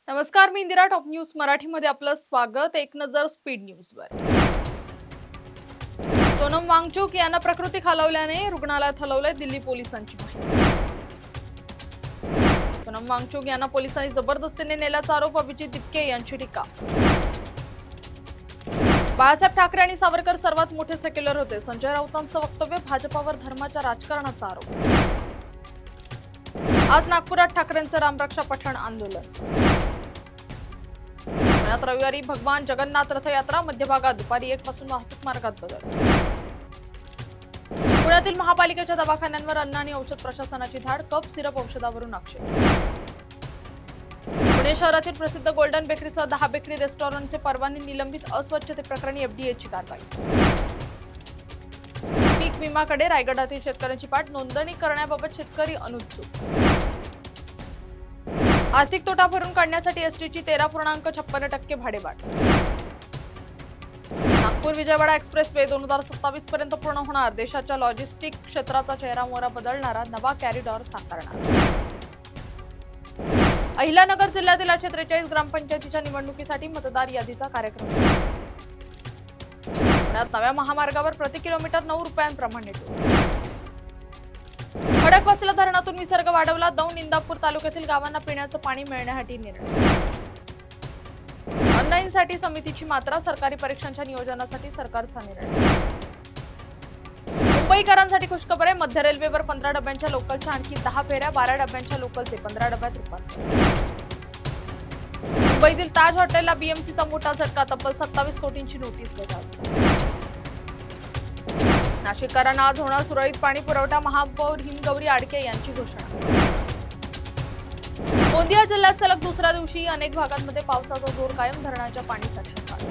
नमस्कार, मी Indira. Top news मराठीमध्ये आपलं स्वागत. एक नजर स्पीड न्यूजवर. सोनम वांगचुक यांना प्रकृती खालावल्याने रुग्णालयात हलवलंय, दिल्ली पोलिसांची माहिती. सोनम वांगचुक यांना पोलिसांनी जबरदस्तीने नेल्याचा आरोप अभिजित दिपके यांची टीका. बाळासाहेब ठाकरे आणि सावरकर सर्वात मोठे सेक्युलर होते, संजय राऊतांचं वक्तव्य. भाजपावर धर्माच्या राजकारणाचा आरोप. आज नागपुरात ठाकरेंचं रामरक्षा पठण आंदोलन. पुण्यात रविवारी भगवान जगन्नाथ रथयात्रा, मध्यभागात दुपारी 1 पासून वाहतूक मार्गात बदल. पुण्यातील महापालिकेच्या दवाखान्यांवर अन्न आणि औषध प्रशासनाची धाड, कप सिरप औषधावरून आक्षेप. पुणे शहरातील प्रसिद्ध गोल्डन बेकरीसह 10 बेकरी रेस्टॉरंटचे परवाने निलंबित, अस्वच्छते प्रकरणी एफडीएची कारवाई. पीक विमाकडे रायगडातील शेतकऱ्यांची पाठ, नोंदणी करण्याबाबत शेतकरी अनुत्सुक. आर्थिक तोटा भरून काढण्यासाठी एसटीची 13.56% भाडेवाढ. नागपूर विजयवाडा एक्सप्रेस वे 2027 पर्यंत पूर्ण होणार, देशाच्या लॉजिस्टिक क्षेत्राचा चेहरामोहरा बदलणारा नवा कॉरिडॉर साकारणार. अहिल्यानगर जिल्ह्यातील 843 ग्रामपंचायतीच्या निवडणुकीसाठी मतदार यादीचा कार्यक्रम. पुण्यात नव्या महामार्गावर प्रति किलोमीटर 9 रुपयांप्रमाणे टोल. खडकवासला धरणातून विसर्ग वाढवला, दौंड इंदापूर तालुक्यातील गावांना पिण्याचं पाणी मिळण्यासाठी निर्णय. ऑनलाईनसाठी समितीची मात्रा, सरकारी परीक्षांच्या नियोजनासाठी सरकारचा निर्णय. मुंबईकरांसाठी खुशखबर आहे, मध्य रेल्वेवर 15 डब्यांच्या लोकलच्या आणखी 10 फेऱ्या, 12 डब्यांच्या लोकलचे 15 डब्यात रूपांतर. मुंबईतील ताज हॉटेलला बीएमसीचा मोठा झटका, तब्बल 27 कोटींची नोटीस बजावली. नाशिककरांना आज होणार सुरळीत पाणी पुरवठा, महापौर हिमगौरी आडके यांची घोषणा. गोंदिया जिल्ह्यात सलग दुसऱ्या दिवशी अनेक भागांमध्ये पावसाचा जोर कायम, धरणाच्या पाणीसाठ्यात.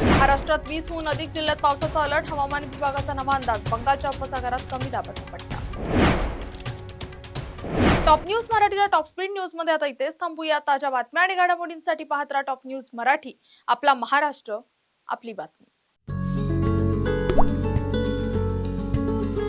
महाराष्ट्रात 20हून अधिक जिल्ह्यात पावसाचा अलर्ट, हवामान विभागाचा नवा अंदाज, बंगालच्या उपसागरात कमी दाबाचा पट्टा. टॉप न्यूज मराठीच्या टॉप स्पीड न्यूज मध्ये आता इथेच थांबूया. ताज्या बातम्या आणि घडामोडींसाठी पाहत राहा टॉप न्यूज मराठी. आपला महाराष्ट्र, आपली बातमी.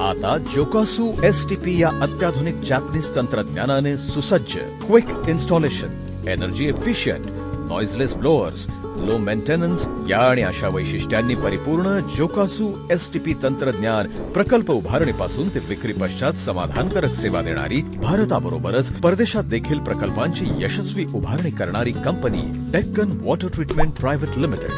आता जोकासु एसटीपी या अत्याधुनिक जॅपनीज तंत्रज्ञानाने सुसज्ज, quick installation, energy efficient, noiseless blowers, low maintenance या आणि अशा वैशिष्ट्यांनी परिपूर्ण जोकासु एसटीपी तंत्रज्ञान प्रकल्प उभारणीपासून ते विक्री पश्चात समाधानकारक सेवा देणारी, भारताबरोबरच परदेशात देखील प्रकल्पांची यशस्वी उभारणी करणारी company Deccan water treatment private limited.